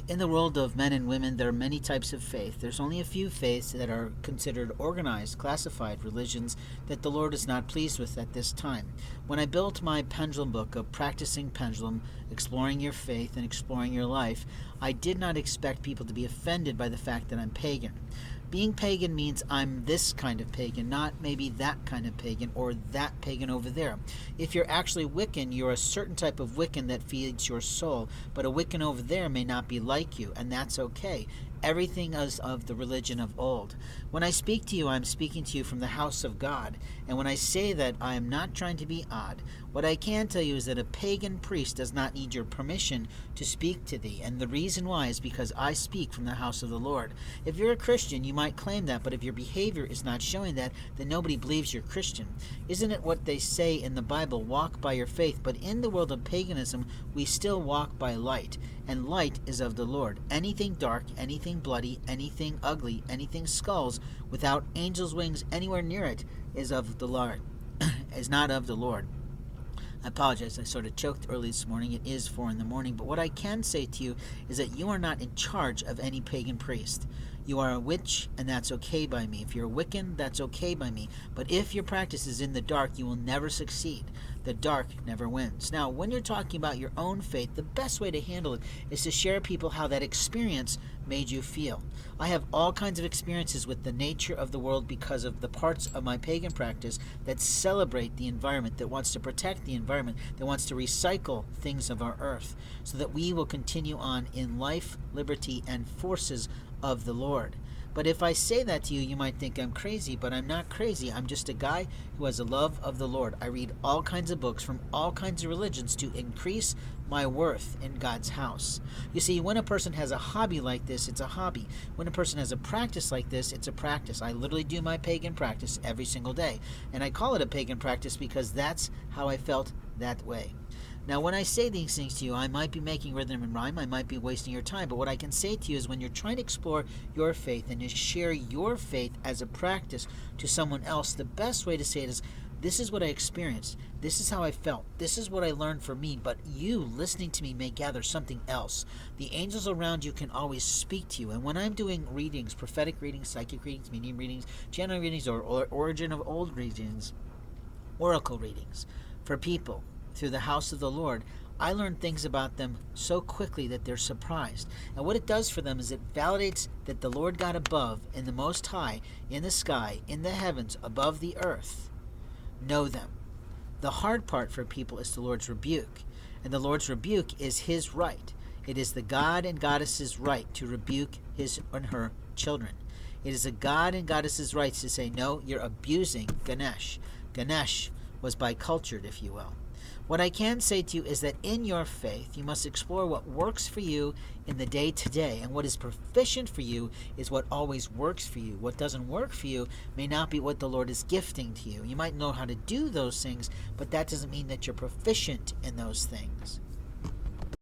In the world of men and women, there are many types of faith. There's only a few faiths that are considered organized, classified religions that the Lord is not pleased with at this time. When I built my pendulum book of Practicing Pendulum, Exploring Your Faith and Exploring Your Life, I did not expect people to be offended by the fact that I'm pagan. Being pagan means I'm this kind of pagan, not maybe that kind of pagan or that pagan over there. If you're actually Wiccan, you're a certain type of Wiccan that feeds your soul, but a Wiccan over there may not be like you, and that's okay. Everything is of the religion of old. When I speak to you, I'm speaking to you from the house of God, and when I say that, I am not trying to be odd. What I can tell you is that a pagan priest does not need your permission to speak to thee, and the reason why is because I speak from the house of the Lord. If you're a Christian, you might claim that, but if your behavior is not showing that, then nobody believes you're Christian. Isn't it what they say in the Bible, walk by your faith? But in the world of paganism, we still walk by light, and light is of the Lord. Anything dark, anything bloody, anything ugly, anything skulls, without angels' wings anywhere near it, is of the Lord, is not of the Lord. I apologize, I sort of choked early this morning. It is 4 in the morning, but what I can say to you is that you are not in charge of any pagan priest. You are a witch, and that's okay by me. If you're a Wiccan, that's okay by me. But if your practice is in the dark, you will never succeed. The dark never wins. Now, when you're talking about your own faith, the best way to handle it is to share people how that experience made you feel. I have all kinds of experiences with the nature of the world because of the parts of my pagan practice that celebrate the environment, that wants to protect the environment, that wants to recycle things of our earth, so that we will continue on in life, liberty, and forces of the Lord. But if I say that to you, you might think I'm crazy, but I'm not crazy. I'm just a guy who has a love of the Lord. I read all kinds of books from all kinds of religions to increase my worth in God's house. You see, when a person has a hobby like this, it's a hobby. When a person has a practice like this, it's a practice. I literally do my pagan practice every single day. And I call it a pagan practice because that's how I felt that way. Now, when I say these things to you, I might be making rhythm and rhyme, I might be wasting your time, but what I can say to you is when you're trying to explore your faith and you share your faith as a practice to someone else, the best way to say it is, this is what I experienced, this is how I felt, this is what I learned for me, but you listening to me may gather something else. The angels around you can always speak to you, and when I'm doing readings, prophetic readings, psychic readings, medium readings, general readings, or origin of old readings, oracle readings, for people, through the house of the Lord, I learn things about them so quickly that they're surprised. And what it does for them is it validates that the Lord God above, in the Most High, in the sky, in the heavens, above the earth, know them. The hard part for people is the Lord's rebuke. And the Lord's rebuke is His right. It is the God and Goddess's right to rebuke his and her children. It is the God and Goddess's right to say, no, you're abusing Ganesh. Ganesh was bicultured, if you will. What I can say to you is that in your faith, you must explore what works for you in the day-to-day, and what is proficient for you is what always works for you. What doesn't work for you may not be what the Lord is gifting to you. You might know how to do those things, but that doesn't mean that you're proficient in those things.